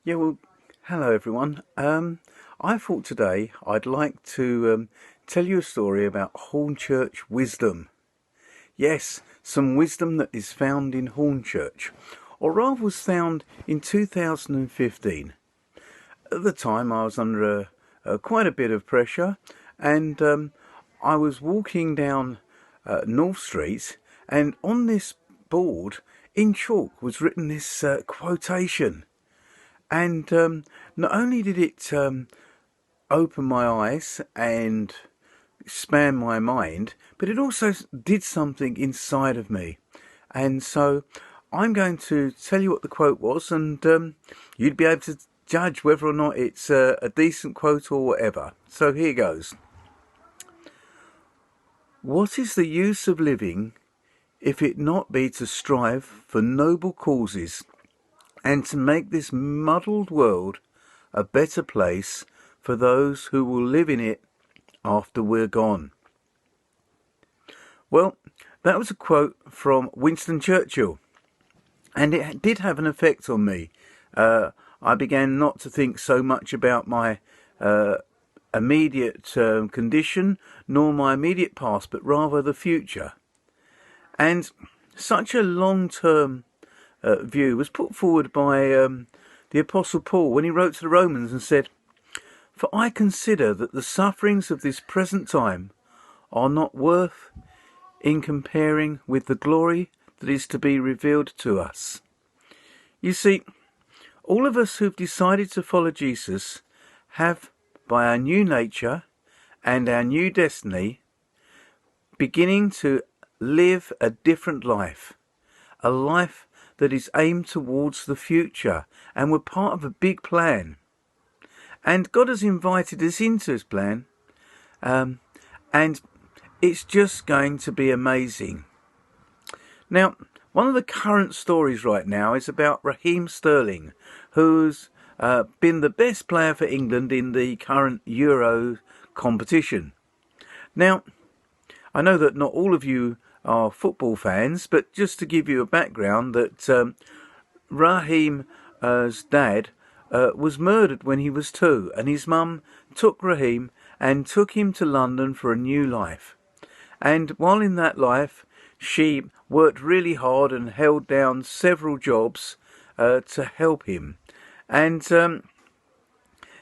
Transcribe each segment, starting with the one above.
Yeah, well, hello everyone. I thought today I'd like to tell you a story about Hornchurch wisdom. Yes, some wisdom that is found in Hornchurch, or rather was found in 2015. At the time, I was under quite a bit of pressure, and I was walking down North Street, and on this board in chalk was written this quotation. And not only did it open my eyes and expand my mind, but it also did something inside of me. And so I'm going to tell you what the quote was, and you'd be able to judge whether or not it's a decent quote or whatever. So here goes. What is the use of living if it not be to strive for noble causes and to make this muddled world a better place for those who will live in it after we're gone? Well, that was a quote from Winston Churchill, and it did have an effect on me. I began not to think so much about my immediate condition, nor my immediate past, but rather the future. And such a long-term view was put forward by the Apostle Paul when he wrote to the Romans and said, "For I consider that the sufferings of this present time are not worth in comparing with the glory that is to be revealed to us." You see, all of us who've decided to follow Jesus have, by our new nature and our new destiny, beginning to live a different life, a life that is aimed towards the future, and we're part of a big plan. And God has invited us into his plan, and it's just going to be amazing. Now, one of the current stories right now is about Raheem Sterling, who's been the best player for England in the current Euro competition. Now, I know that not all of you are football fans, but just to give you a background, that Raheem's dad was murdered when he was 2, and his mum took Raheem and took him to London for a new life. And while in that life, she worked really hard and held down several jobs to help him. And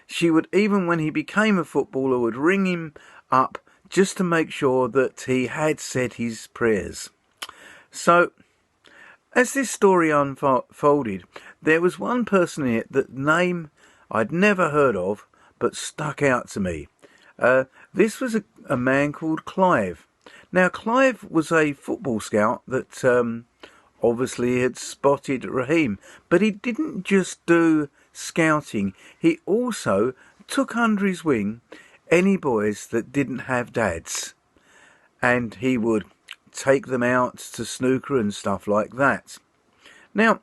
she would, even when he became a footballer, would ring him up just to make sure that he had said his prayers. So, as this story unfolded, there was one person in it that name I'd never heard of, but stuck out to me. This was a man called Clive. Now, Clive was a football scout that obviously had spotted Raheem, but he didn't just do scouting. He also took under his wing any boys that didn't have dads, and he would take them out to snooker and stuff like that. Now,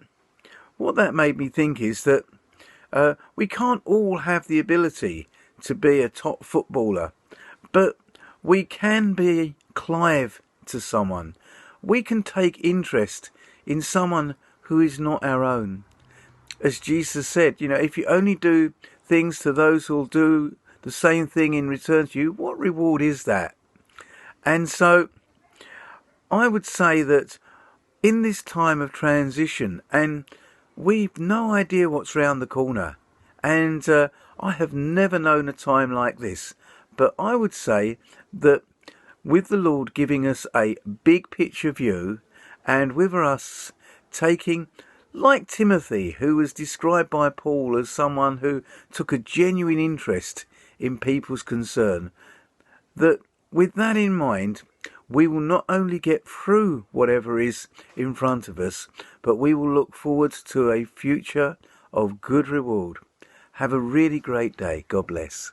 what that made me think is that we can't all have the ability to be a top footballer, but we can be Clive to someone. We can take interest in someone who is not our own. As Jesus said, if you only do things to those who will do the same thing in return to you, what reward is that? And so I would say that in this time of transition, and we've no idea what's round the corner, and I have never known a time like this, but I would say that with the Lord giving us a big picture view, and with us taking, like Timothy, who was described by Paul as someone who took a genuine interest in people's concern, that with that in mind, we will not only get through whatever is in front of us, but we will look forward to a future of good reward. Have a really great day. God bless.